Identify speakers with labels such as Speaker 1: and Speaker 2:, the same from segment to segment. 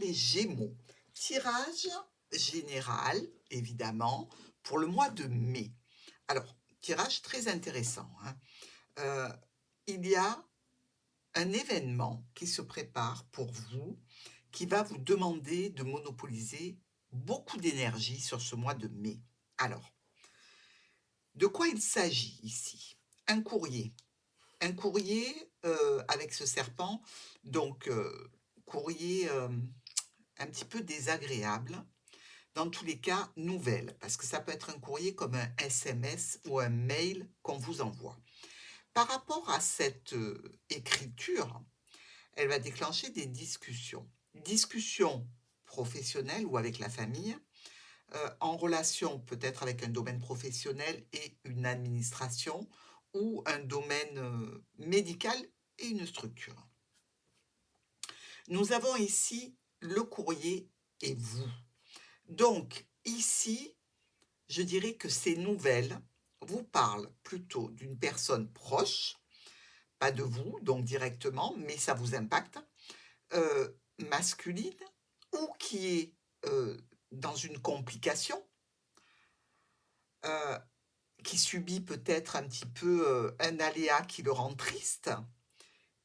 Speaker 1: les Gémeaux. Tirage général, évidemment, pour le mois de mai. Alors, tirage très intéressant, hein. Heu, il y a un événement qui se prépare pour vous, qui va vous demander de monopoliser beaucoup d'énergie sur ce mois de mai. Alors, de quoi il s'agit ici? Un courrier. Un courrier, avec ce serpent, donc courrier, un petit peu désagréable. Dans tous les cas, nouvelle, parce que ça peut être un courrier comme un SMS ou un mail qu'on vous envoie. Par rapport à cette, écriture, elle va déclencher des discussions. Discussions professionnelles ou avec la famille, en relation peut-être avec un domaine professionnel et une administration ou un domaine, médical et une structure. Nous avons ici le courrier et vous. Donc ici, je dirais que ces nouvelles vous parlent plutôt d'une personne proche, pas de vous, donc directement, mais ça vous impacte, masculine ou qui est, dans une complication, heu, qui subit peut-être un petit peu, un aléa qui le rend triste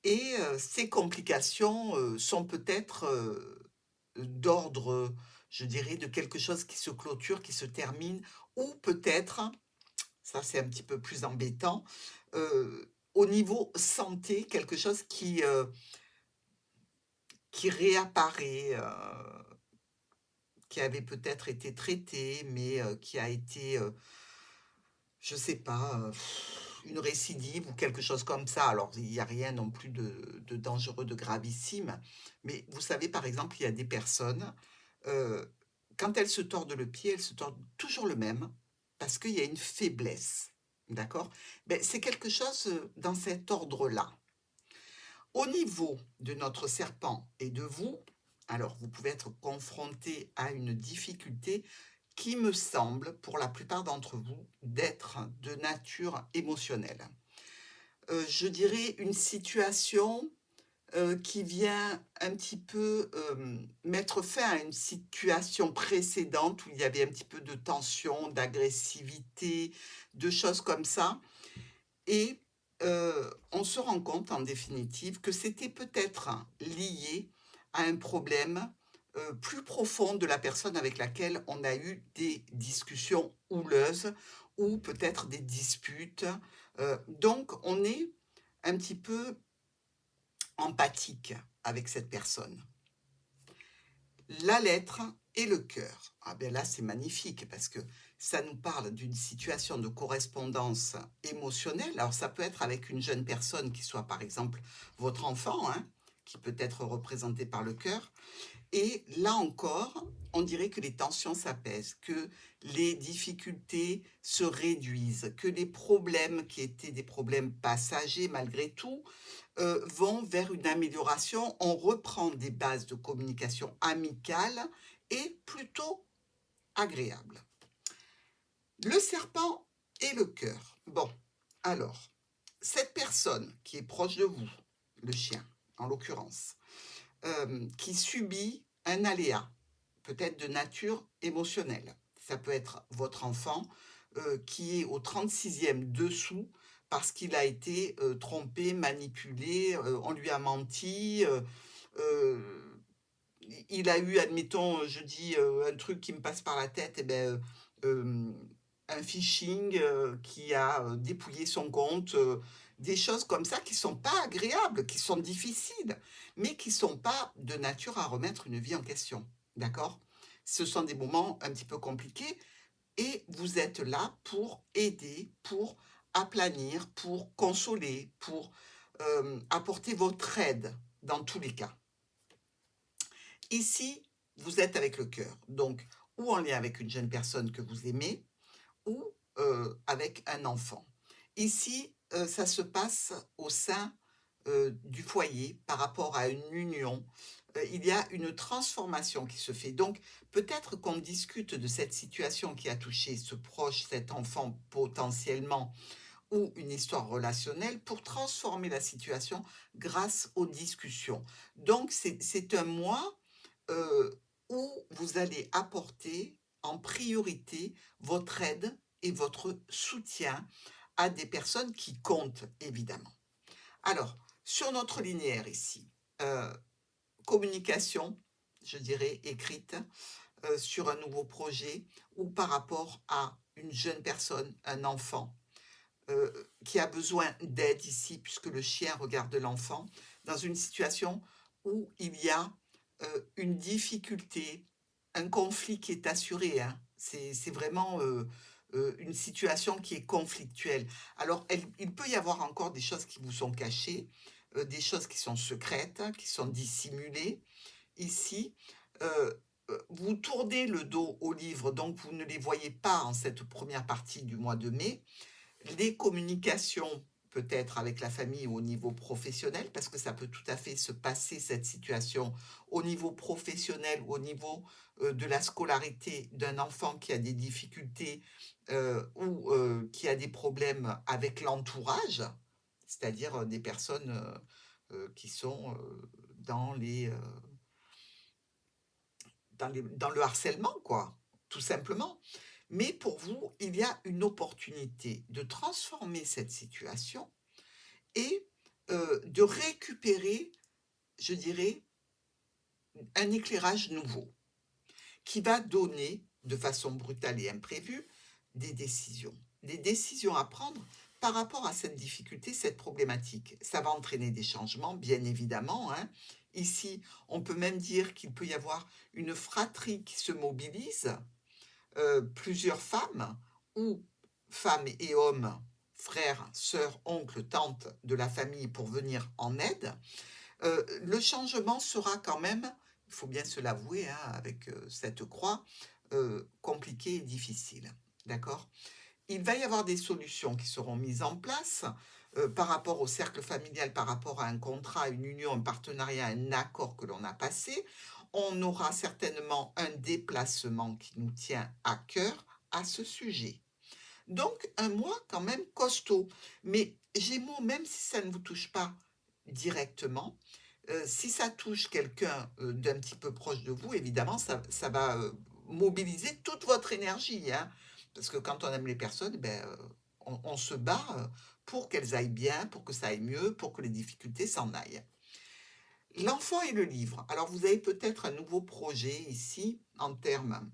Speaker 1: et ces complications, sont peut-être, d'ordre, je dirais, de quelque chose qui se clôture, qui se termine ou peut-être, ça c'est un petit peu plus embêtant, au niveau santé, quelque chose qui réapparaît, qui avait peut-être été traité, mais qui a été, je sais pas, une récidive ou quelque chose comme ça. Alors il y a rien non plus de dangereux, de gravissime, mais vous savez, par exemple, il y a des personnes, heu, quand elles se tordent le pied, elles se tordent toujours le même, parce qu'il y a une faiblesse, d'accord? Ben c'est quelque chose, dans cet ordre-là. Au niveau de notre serpent et de vous, alors vous pouvez être confronté à une difficulté qui me semble, pour la plupart d'entre vous, d'être de nature émotionnelle. Je dirais une situation, qui vient un petit peu, mettre fin à une situation précédente où il y avait un petit peu de tension, d'agressivité, de choses comme ça et on se rend compte en définitive que c'était peut-être lié à un problème, plus profond de la personne avec laquelle on a eu des discussions houleuses ou peut-être des disputes, donc on est un petit peu empathique avec cette personne. La lettre et le cœur. Ah ben là, c'est magnifique parce que ça nous parle d'une situation de correspondance émotionnelle. Alors ça peut être avec une jeune personne qui soit par exemple votre enfant, hein, qui peut être représenté par le cœur. Et là encore, on dirait que les tensions s'apaisent, que les difficultés se réduisent, que les problèmes qui étaient des problèmes passagers malgré tout, vont vers une amélioration. On reprend des bases de communication amicales et plutôt agréables. Le serpent et le cœur. Bon, alors, cette personne qui est proche de vous, le chien en l'occurrence, qui subit un aléa, peut-être de nature émotionnelle. Ça peut être votre enfant, qui est au 36e dessous parce qu'il a été, trompé, manipulé, on lui a menti, heu, il a eu, admettons, je dis, un truc qui me passe par la tête et ben, un phishing, qui a, dépouillé son compte, des choses comme ça qui sont pas agréables, qui sont difficiles, mais qui sont pas de nature à remettre une vie en question, d'accord? Ce sont des moments un petit peu compliqués et vous êtes là pour aider, pour aplanir, pour consoler, pour, apporter votre aide dans tous les cas. Ici, vous êtes avec le cœur, donc ou en lien avec une jeune personne que vous aimez ou, avec un enfant. Ici, ça se passe au sein, du foyer par rapport à une union. Il y a une transformation qui se fait. Donc peut-être qu'on discute de cette situation qui a touché ce proche, cet enfant potentiellement ou une histoire relationnelle pour transformer la situation grâce aux discussions. Donc c'est un mois, où vous allez apporter en priorité votre aide et votre soutien à des personnes qui comptent, évidemment. Alors, sur notre linéaire ici, heu, communication, je dirais écrite, sur un nouveau projet ou par rapport à une jeune personne, un enfant, qui a besoin d'aide ici, puisque le chien regarde l'enfant, dans une situation où il y a, une difficulté, un conflit qui est assuré, hein. C'est vraiment, une situation qui est conflictuelle. Alors il peut y avoir encore des choses qui vous sont cachées, des choses qui sont secrètes, hein, qui sont dissimulées. Ici, vous tournez le dos aux livres, donc vous ne les voyez pas en cette première partie du mois de mai. Les communications, peut-être avec la famille ou au niveau professionnel, parce que ça peut tout à fait se passer cette situation au niveau professionnel, au niveau, de la scolarité d'un enfant qui a des difficultés, ou, qui a des problèmes avec l'entourage, c'est-à-dire, des personnes, qui sont, dans les, dans le harcèlement quoi, tout simplement. Mais pour vous, il y a une opportunité de transformer cette situation et de récupérer, je dirais, un éclairage nouveau qui va donner, de façon brutale et imprévue, des décisions. Des décisions à prendre par rapport à cette difficulté, cette problématique. Ça va entraîner des changements, bien évidemment, hein. Ici, on peut même dire qu'il peut y avoir une fratrie qui se mobilise, plusieurs femmes ou femmes et hommes, frères, sœurs, oncles, tantes de la famille pour venir en aide, le changement sera quand même, il faut bien se l'avouer, hein, avec, cette croix, compliqué et difficile. D'accord? Il va y avoir des solutions qui seront mises en place, par rapport au cercle familial, par rapport à un contrat, une union, un partenariat, un accord que l'on a passé. On aura certainement un déplacement qui nous tient à cœur à ce sujet. Donc un mois quand même costaud. Mais Gémeaux, même si ça ne vous touche pas directement, si ça touche quelqu'un, d'un petit peu proche de vous, évidemment, ça va, mobiliser toute votre énergie, hein. Parce que quand on aime les personnes, ben, on se bat, pour qu'elles aillent bien, pour que ça aille mieux, pour que les difficultés s'en aillent. L'enfant et le livre. Alors vous avez peut-être un nouveau projet ici en termes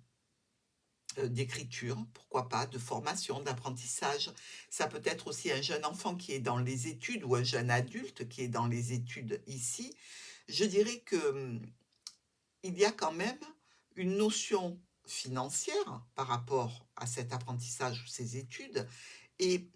Speaker 1: d'écriture, pourquoi pas, de formation, d'apprentissage. Ça peut être aussi un jeune enfant qui est dans les études ou un jeune adulte qui est dans les études ici. Je dirais que, il y a quand même une notion financière par rapport à cet apprentissage ou ces études et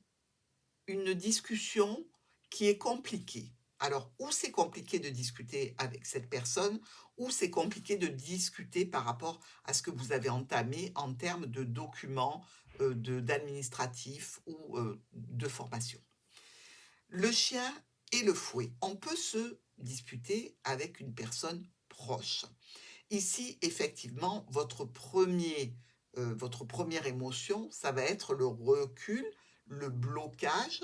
Speaker 1: une discussion qui est compliquée. Alors, ou c'est compliqué de discuter avec cette personne, ou c'est compliqué de discuter par rapport à ce que vous avez entamé en termes de documents, d'administratifs ou de formation. Le chien et le fouet. On peut se disputer avec une personne proche. Ici, effectivement, votre première émotion, ça va être le recul, le blocage.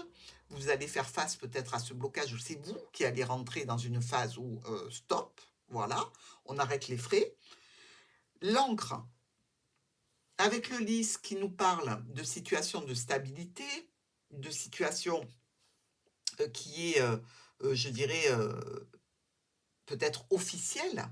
Speaker 1: Vous allez faire face peut-être à ce blocage ou c'est vous qui allez rentrer dans une phase où, stop, voilà, on arrête les frais. L'encre, avec le lys qui nous parle de situation de stabilité, de situation, qui est, je dirais, peut-être officielle.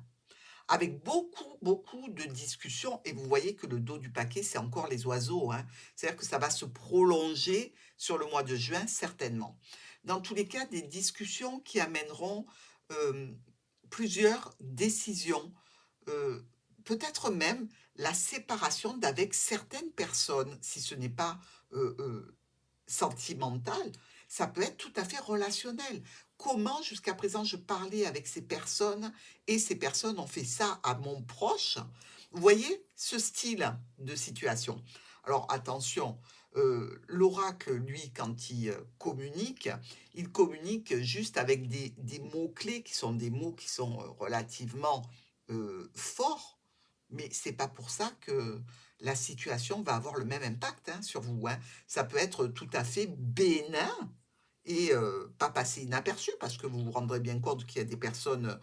Speaker 1: Avec beaucoup, beaucoup de discussions et vous voyez que le dos du paquet, c'est encore les oiseaux, hein. C'est-à-dire que ça va se prolonger sur le mois de juin, certainement. Dans tous les cas, des discussions qui amèneront, hem, plusieurs décisions, heu, peut-être même la séparation d'avec certaines personnes, si ce n'est pas, sentimental, ça peut être tout à fait relationnel. Comment jusqu'à présent je parlais avec ces personnes et ces personnes ont fait ça à mon proche? Vous voyez ce style de situation? Alors attention, l'oracle, lui, quand il communique juste avec des mots-clés qui sont des mots qui sont, relativement, forts, mais c'est pas pour ça que la situation va avoir le même impact, hein, sur vous, hein. Ça peut être tout à fait bénin et pas passer inaperçu parce que vous vous rendrez bien compte qu'il y a des personnes,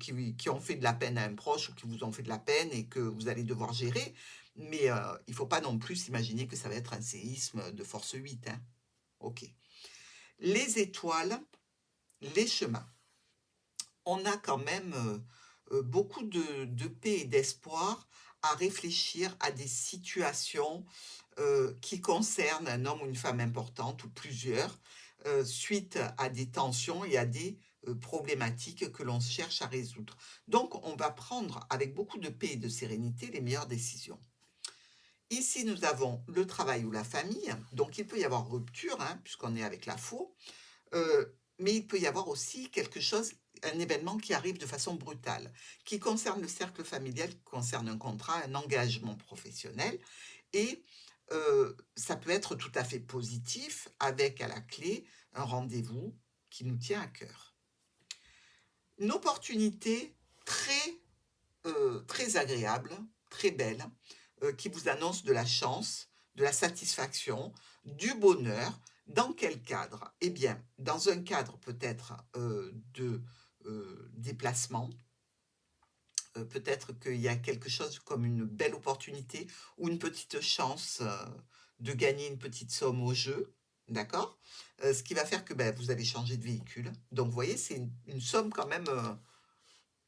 Speaker 1: qui ont fait de la peine à un proche ou qui vous ont fait de la peine et que vous allez devoir gérer. Mais il ne faut pas non plus s'imaginer que ça va être un séisme de force 8, hein. OK. Les étoiles, les chemins. On a quand même, beaucoup de paix et d'espoir à réfléchir à des situations, qui concernent un homme ou une femme importante ou plusieurs, suite à des tensions et à des, problématiques que l'on cherche à résoudre. Donc on va prendre avec beaucoup de paix et de sérénité les meilleures décisions. Ici, nous avons le travail ou la famille, donc il peut y avoir rupture, hein, puisqu'on est avec la faux. Mais il peut y avoir aussi quelque chose, un événement qui arrive de façon brutale, qui concerne le cercle familial, qui concerne un contrat, un engagement professionnel et ça peut être tout à fait positif avec à la clé un rendez-vous qui nous tient à cœur. Une opportunité très, très agréable, très belle, qui vous annonce de la chance, de la satisfaction, du bonheur. Dans quel cadre? Eh bien, dans un cadre peut-être, de, déplacement, peut-être qu'il y a quelque chose comme une belle opportunité ou une petite chance, de gagner une petite somme au jeu, d'accord? Ce qui va faire que, beh, vous allez changer de véhicule. Donc vous voyez, c'est une somme quand même,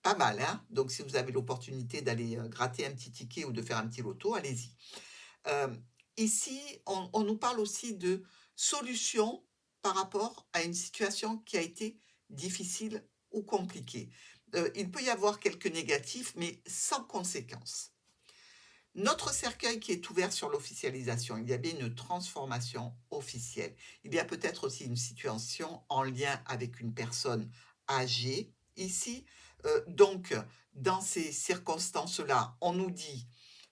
Speaker 1: pas mal, hein? Donc si vous avez l'opportunité d'aller, gratter un petit ticket ou de faire un petit loto, allez-y. Ici, on nous parle aussi de solutions par rapport à une situation qui a été difficile ou compliquée. Il peut y avoir quelques négatifs, mais sans conséquence. Notre cercueil qui est ouvert sur l'officialisation, il y a bien une transformation officielle. Il y a peut-être aussi une situation en lien avec une personne âgée ici. Donc, dans ces circonstances-là, on nous dit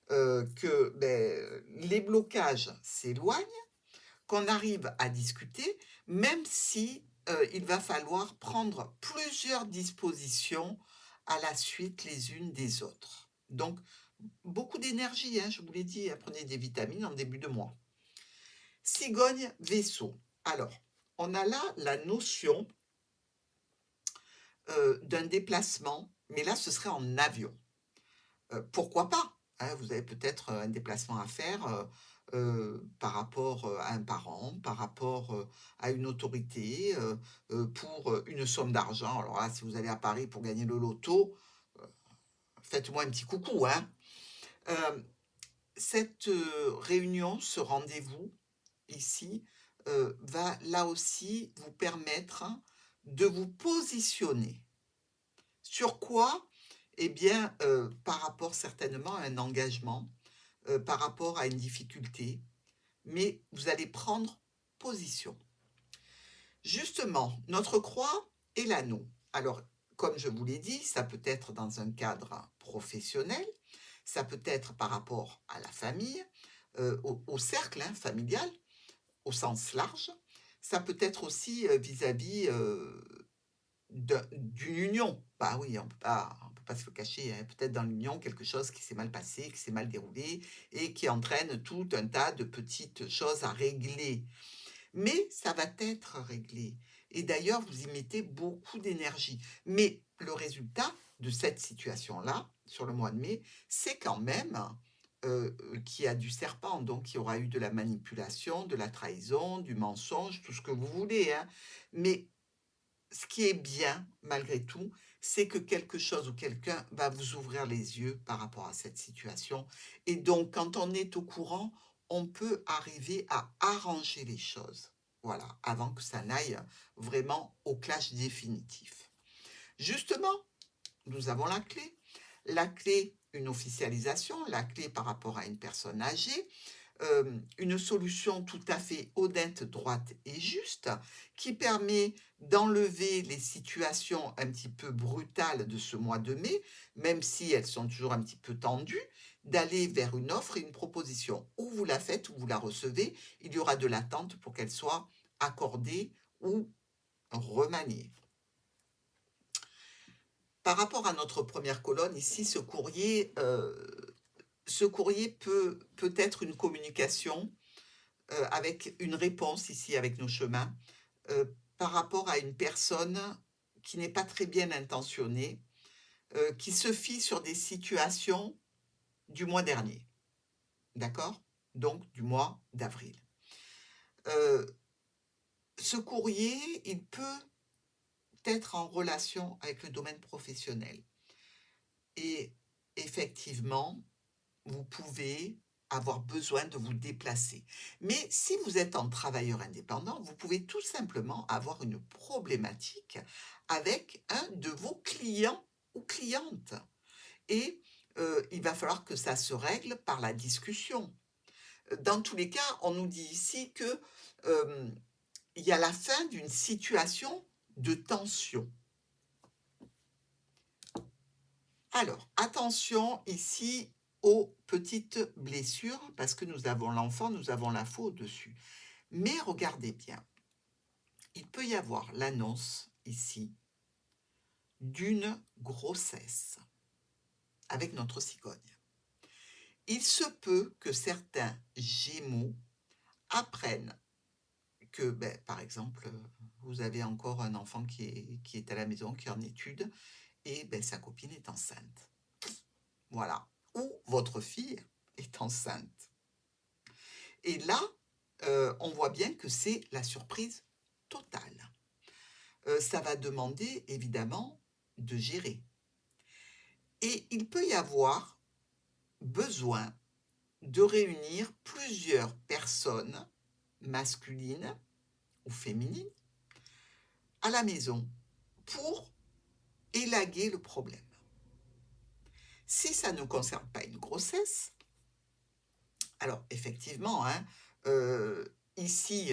Speaker 1: que ben, les blocages s'éloignent, qu'on arrive à discuter, même si il va falloir prendre plusieurs dispositions à la suite les unes des autres. Donc, beaucoup d'énergie, hein, je vous l'ai dit, hein, prenez des vitamines en début de mois. Cigogne, vaisseau. Alors, on a là la notion d'un déplacement, mais là, ce serait en avion. Pourquoi pas? Hein, vous avez peut-être, un déplacement à faire, par rapport, à un parent, par rapport, à une autorité, pour, une somme d'argent. Alors là, si vous allez à Paris pour gagner le loto, faites-moi un petit coucou, hein. Hem, cette, réunion, ce rendez-vous ici, va là aussi vous permettre de vous positionner. Sur quoi? Eh bien, par rapport certainement à un engagement, par rapport à une difficulté, mais vous allez prendre position. Justement, notre croix est l'anneau. Alors, comme je vous l'ai dit, ça peut être dans un cadre professionnel, ça peut être par rapport à la famille, au cercle, hein, familial, au sens large. Ça peut être aussi, vis-à-vis, d'une union. Bah oui, on peut pas se le cacher, hein. Peut-être dans l'union, quelque chose qui s'est mal passé, qui s'est mal déroulé et qui entraîne tout un tas de petites choses à régler. Mais ça va être réglé et d'ailleurs, vous y mettez beaucoup d'énergie. Mais le résultat de cette situation-là, sur le mois de mai, c'est quand même, qu'il y a du serpent, donc il y aura eu de la manipulation, de la trahison, du mensonge, tout ce que vous voulez, hein. Mais ce qui est bien, malgré tout, c'est que quelque chose ou quelqu'un va vous ouvrir les yeux par rapport à cette situation. Et donc, quand on est au courant, on peut arriver à arranger les choses. Voilà, avant que ça n'aille vraiment au clash définitif. Justement, nous avons la clé. La clé, une officialisation, la clé par rapport à une personne âgée, une solution tout à fait honnête, droite et juste, qui permet d'enlever les situations un petit peu brutales de ce mois de mai, même si elles sont toujours un petit peu tendues, d'aller vers une offre et une proposition. Ou vous la faites ou vous la recevez, il y aura de l'attente pour qu'elle soit accordée ou remaniée. Par rapport à notre première colonne, ici, ce courrier peut être une communication avec une réponse ici avec nos chemins, par rapport à une personne qui n'est pas très bien intentionnée, qui se fie sur des situations du mois dernier, d'accord? Donc du mois d'avril. Heu, Ce courrier, il peut être en relation avec le domaine professionnel et effectivement, vous pouvez avoir besoin de vous déplacer. Mais si vous êtes en travailleur indépendant, vous pouvez tout simplement avoir une problématique avec un de vos clients ou clientes et il va falloir que ça se règle par la discussion. Dans tous les cas, on nous dit ici que, hem, il y a la fin d'une situation de tension. Alors, attention ici aux petites blessures, parce que nous avons l'enfant, nous avons l'info au-dessus. Mais regardez bien, il peut y avoir l'annonce ici d'une grossesse avec notre cigogne. Il se peut que certains Gémeaux apprennent que, ben, par exemple, vous avez encore un enfant qui est à la maison, qui est en études, et ben, sa copine est enceinte. Voilà. Ou votre fille est enceinte. Et là, on voit bien que c'est la surprise totale. Ça va demander évidemment de gérer et il peut y avoir besoin de réunir plusieurs personnes masculines ou féminines à la maison pour élaguer le problème. Si ça ne concerne pas une grossesse, alors effectivement, hein, ici,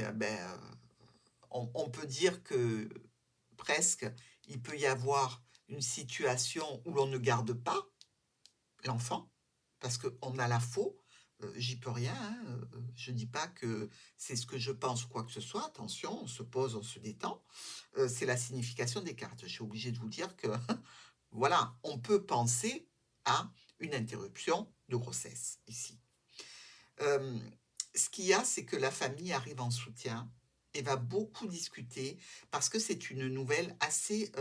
Speaker 1: on peut dire que presque, il peut y avoir une situation où l'on ne garde pas l'enfant, parce qu'on a la faux, j'y peux rien, hein, je dis pas que c'est ce que je pense ou quoi que ce soit, attention, on se pose, on se détend, c'est la signification des cartes. Je suis obligée de vous dire que voilà, on peut penser à une interruption de grossesse ici. Hem, Ce qu'il y a, c'est que la famille arrive en soutien et va beaucoup discuter parce que c'est une nouvelle assez,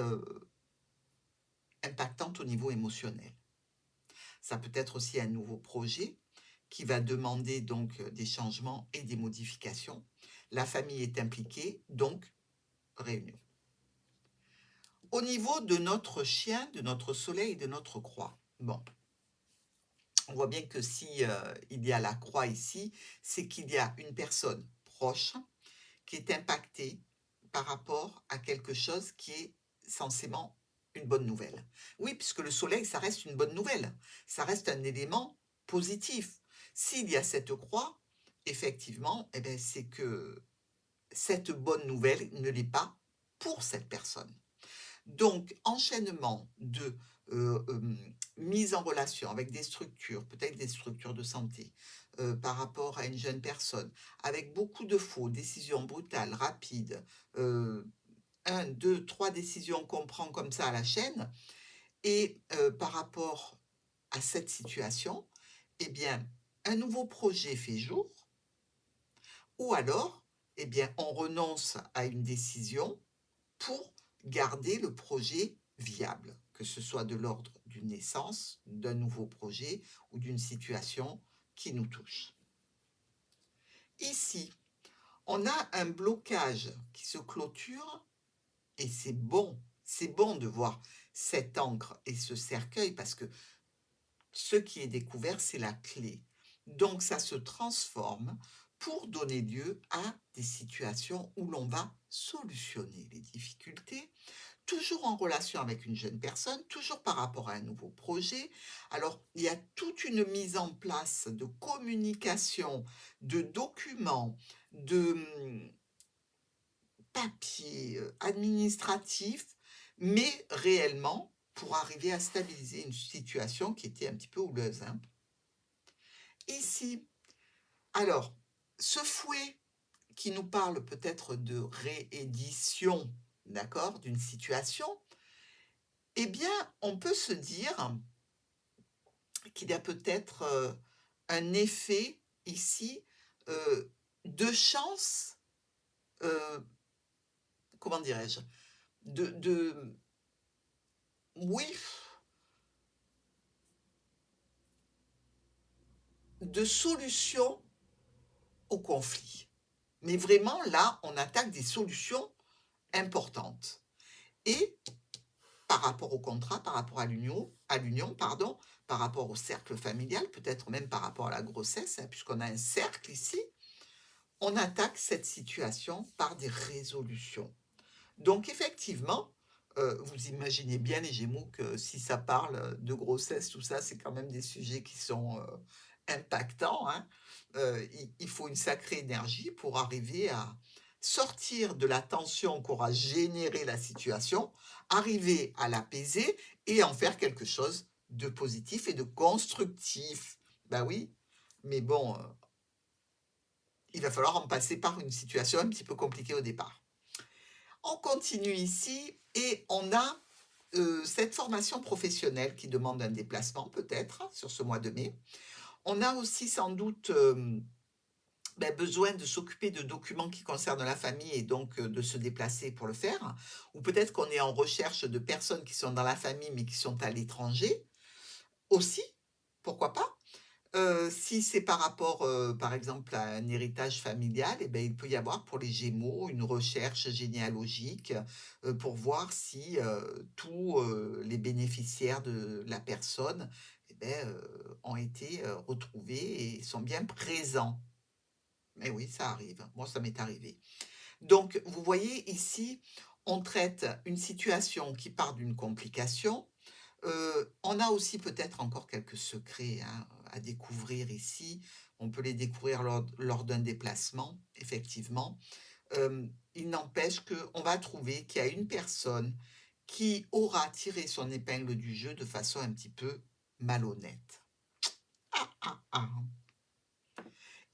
Speaker 1: impactante au niveau émotionnel. Ça peut être aussi un nouveau projet qui va demander donc, des changements et des modifications. La famille est impliquée, donc réunion. Au niveau de notre chien, de notre soleil et de notre croix, bon, on voit bien que si, il y a la croix ici, c'est qu'il y a une personne proche qui est impactée par rapport à quelque chose qui est censément une bonne nouvelle. Oui, puisque le soleil, ça reste une bonne nouvelle, ça reste un élément positif. S'il y a cette croix, effectivement, eh beh, c'est que cette bonne nouvelle ne l'est pas pour cette personne. Donc, enchaînement de mise en relation avec des structures, peut-être des structures de santé, par rapport à une jeune personne, avec beaucoup de faux, décisions brutales, rapides, heu, 1-2-3 décisions qu'on prend comme ça à la chaîne et par rapport à cette situation, eh bien, un nouveau projet fait jour ou alors, eh bien, on renonce à une décision pour garder le projet viable, que ce soit de l'ordre d'une naissance, d'un nouveau projet ou d'une situation qui nous touche. Ici, on a un blocage qui se clôture et c'est bon de voir cette encre et ce cercueil parce que ce qui est découvert, c'est la clé. Donc ça se transforme pour donner lieu à des situations où l'on va solutionner les difficultés, toujours en relation avec une jeune personne, toujours par rapport à un nouveau projet. Alors, il y a toute une mise en place de communication, de documents, de papiers, administratifs, mais réellement pour arriver à stabiliser une situation qui était un petit peu houleuse, hein. Ici, alors, ce fouet qui nous parle peut-être de réédition, d'accord, d'une situation, eh bien, on peut se dire qu'il y a peut-être, un effet ici, de chance, heu, comment dirais-je? De oui, de solutions au conflit. Mais vraiment là, on attaque des solutions importantes et par rapport au contrat, par rapport à l'union, pardon, par rapport au cercle familial, peut-être même par rapport à la grossesse, hein, puisqu'on a un cercle ici, on attaque cette situation par des résolutions. Donc effectivement, vous imaginez bien les Gémeaux que si ça parle, de grossesse, tout ça, c'est quand même des sujets qui sont, impactants, hein. Il faut une sacrée énergie pour arriver à sortir de la tension qu'aura générée la situation, arriver à l'apaiser et en faire quelque chose de positif et de constructif. Bah oui, mais bon, il va falloir en passer par une situation un petit peu compliquée au départ. On continue ici et on a, cette formation professionnelle qui demande un déplacement peut-être, hein, sur ce mois de mai. On a aussi sans doute, besoin de s'occuper de documents qui concernent la famille et donc, de se déplacer pour le faire. Ou peut-être qu'on est en recherche de personnes qui sont dans la famille, mais qui sont à l'étranger aussi, pourquoi pas? Si c'est par rapport, par exemple, à un héritage familial et ben il peut y avoir pour les Gémeaux une recherche généalogique, pour voir si, tous, les bénéficiaires de la personne et beh, ont été, retrouvés et sont bien présents. Mais oui, ça arrive. Moi, ça m'est arrivé. Donc vous voyez ici, on traite une situation qui part d'une complication. On a aussi peut-être encore quelques secrets, hein, à découvrir ici. On peut les découvrir lors d'un déplacement, effectivement. Il n'empêche qu'on va trouver qu'il y a une personne qui aura tiré son épingle du jeu de façon un petit peu malhonnête. Ah, ah, ah.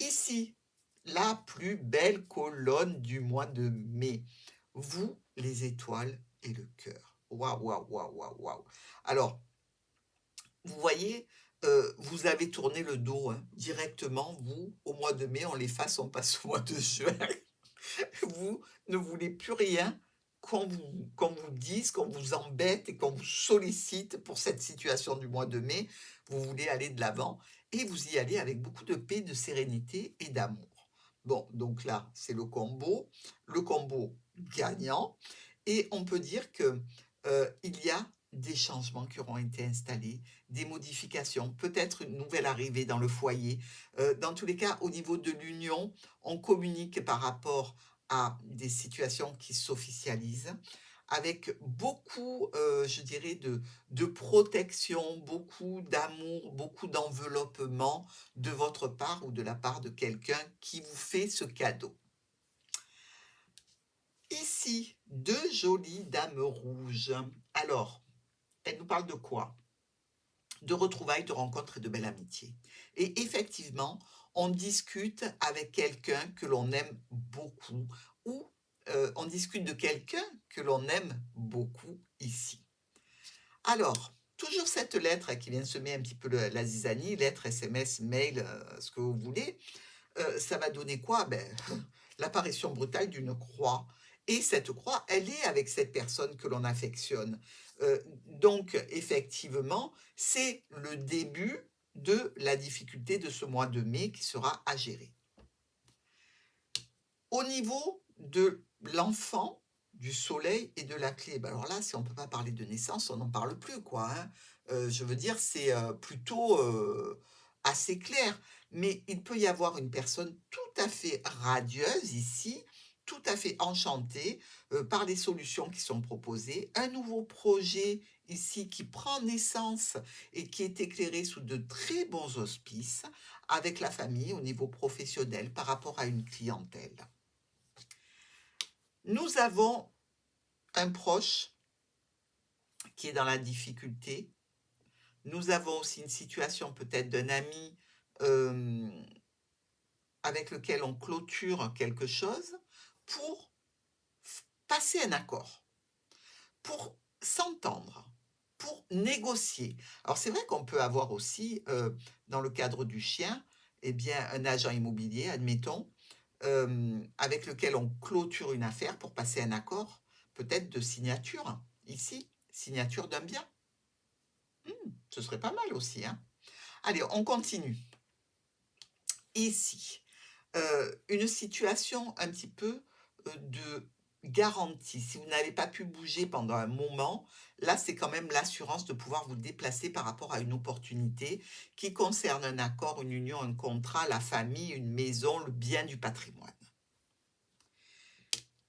Speaker 1: Ici, la plus belle colonne du mois de mai. Vous, les étoiles et le cœur. Waouh, waouh, waouh, waouh, waouh. Alors, vous voyez, vous avez tourné le dos, hein, directement, vous, au mois de mai, on l'efface, on passe au mois de juin. Vous ne voulez plus rien qu'on vous dise, qu'on vous embête et qu'on vous sollicite pour cette situation du mois de mai. Vous voulez aller de l'avant et vous y allez avec beaucoup de paix, de sérénité et d'amour. Bon, donc là, c'est le combo gagnant et on peut dire que, il y a des changements qui auront été installés, des modifications, peut-être une nouvelle arrivée dans le foyer. Dans tous les cas, au niveau de l'union, on communique par rapport à des situations qui s'officialisent, avec beaucoup, je dirais, de protection, beaucoup d'amour, beaucoup d'enveloppement de votre part ou de la part de quelqu'un qui vous fait ce cadeau. Ici, deux jolies dames rouges. Alors, elles nous parlent de quoi? De retrouvailles, de rencontres et de belle amitié. Et effectivement, on discute avec quelqu'un que l'on aime beaucoup ou on discute de quelqu'un que l'on aime beaucoup ici. Alors, toujours cette lettre qui vient semer un petit peu la zizanie, lettre, SMS, mail, ce que vous voulez, ça va donner quoi? Ben, l'apparition brutale d'une croix et cette croix, elle est avec cette personne que l'on affectionne. Donc effectivement, c'est le début de la difficulté de ce mois de mai qui sera à gérer. Au niveau de l'enfant, du soleil et de la clé, bah, alors là, si on ne peut pas parler de naissance, on n'en parle plus, quoi, hein. Je veux dire, c'est, plutôt, assez clair. Mais il peut y avoir une personne tout à fait radieuse ici, tout à fait enchantée, par les solutions qui sont proposées. Un nouveau projet ici qui prend naissance et qui est éclairé sous de très bons auspices avec la famille au niveau professionnel par rapport à une clientèle. Nous avons un proche qui est dans la difficulté. Nous avons aussi une situation peut-être d'un ami avec lequel on clôture quelque chose pour passer un accord, pour s'entendre, pour négocier. Alors c'est vrai qu'on peut avoir aussi, dans le cadre du chien, eh bien, un agent immobilier, admettons, avec lequel on clôture une affaire pour passer un accord, peut-être de signature, ici, signature d'un bien. Ce serait pas mal aussi, hein. Allez, on continue. Ici, une situation un petit peu, de garantie. Si vous n'avez pas pu bouger pendant un moment, là, c'est quand même l'assurance de pouvoir vous déplacer par rapport à une opportunité qui concerne un accord, une union, un contrat, la famille, une maison, le bien du patrimoine.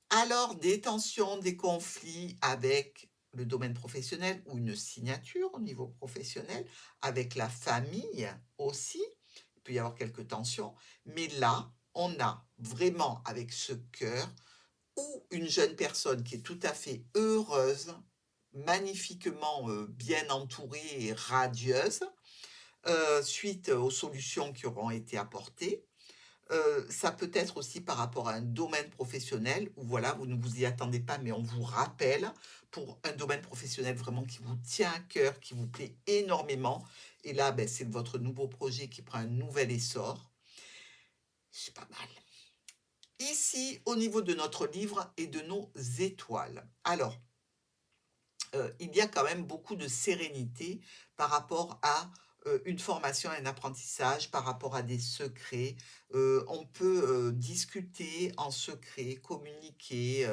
Speaker 1: Alors, des tensions, des conflits avec le domaine professionnel ou une signature au niveau professionnel, avec la famille aussi, il peut y avoir quelques tensions, mais là, on a vraiment avec ce cœur ou une jeune personne qui est tout à fait heureuse, magnifiquement bien entourée et radieuse, suite aux solutions qui auront été apportées. Ça peut être aussi par rapport à un domaine professionnel où voilà, vous ne vous y attendez pas, mais on vous rappelle pour un domaine professionnel vraiment qui vous tient à cœur, qui vous plaît énormément. Et là, ben, c'est votre nouveau projet qui prend un nouvel essor. C'est pas mal. Ici, au niveau de notre livre et de nos étoiles. Alors, il y a quand même beaucoup de sérénité par rapport à, une formation, un apprentissage, par rapport à des secrets. On peut, discuter en secret, communiquer,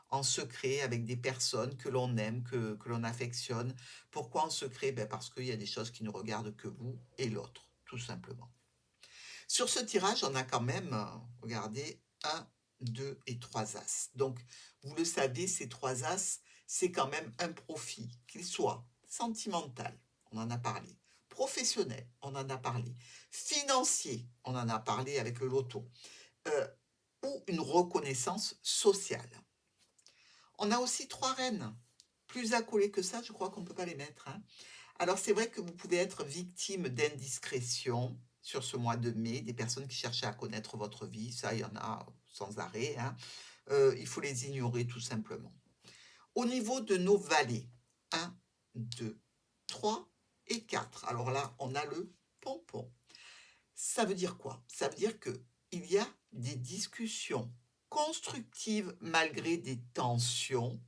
Speaker 1: en secret avec des personnes que l'on aime, que l'on affectionne. Pourquoi en secret? Beh, parce qu'il y a des choses qui ne regardent que vous et l'autre, tout simplement. Sur ce tirage, on a quand même, regardez, un, 2 et 3 as. Donc, vous le savez, ces 3 as, c'est quand même un profit, qu'il soit sentimental, on en a parlé, professionnel, on en a parlé, financier, on en a parlé avec le loto, euh, ou une reconnaissance sociale. On a aussi 3 reines. Plus accolées que ça, je crois qu'on ne peut pas les mettre, hein. Alors, c'est vrai que vous pouvez être victime d'indiscrétion sur ce mois de mai, des personnes qui cherchaient à connaître votre vie, ça, il y en a sans arrêt, hein. Il faut les ignorer tout simplement. Au niveau de nos vallées, 1, 2, 3 et 4. Alors là, on a le pompon. Ça veut dire quoi? Ça veut dire qu'il y a des discussions constructives malgré des tensions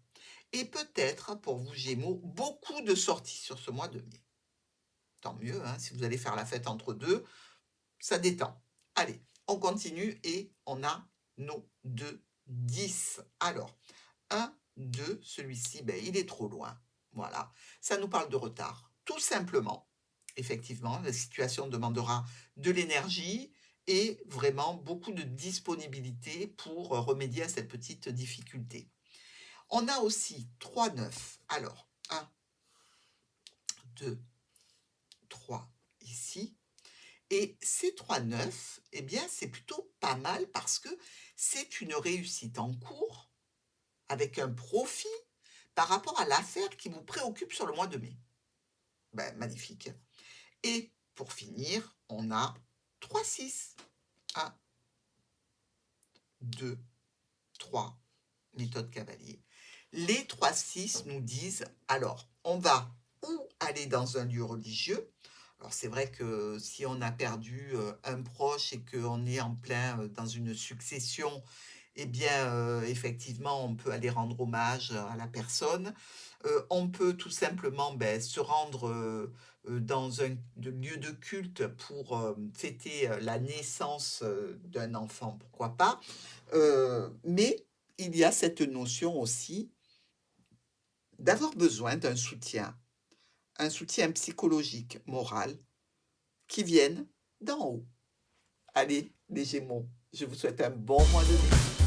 Speaker 1: et peut-être, pour vous Gémeaux, beaucoup de sorties sur ce mois de mai. Tant mieux, hein, si vous allez faire la fête entre deux, ça détend. Allez, on continue et on a nos 2 10. Alors, 1, 2, celui-ci, ben, il est trop loin. Voilà, ça nous parle de retard. Tout simplement, effectivement, la situation demandera de l'énergie et vraiment beaucoup de disponibilité pour remédier à cette petite difficulté. On a aussi 3 9. Alors, 1, 2, 3 ici. Et ces 3 9, eh bien, c'est plutôt pas mal parce que c'est une réussite en cours avec un profit par rapport à l'affaire qui vous préoccupe sur le mois de mai. Ben, magnifique. Et pour finir, on a 3 6. 1, 2, 3, méthode cavalier. Les 3 6 nous disent, alors, on va ou aller dans un lieu religieux. Alors c'est vrai que si on a perdu un proche et qu'on est en plein dans une succession, eh bien effectivement on peut aller rendre hommage à la personne. On peut tout simplement ben, se rendre dans un lieu de culte pour fêter la naissance d'un enfant, pourquoi pas. Mais il y a cette notion aussi d'avoir besoin d'un soutien, un soutien psychologique, moral, qui vienne d'en haut. Allez, les Gémeaux, je vous souhaite un bon mois de mai.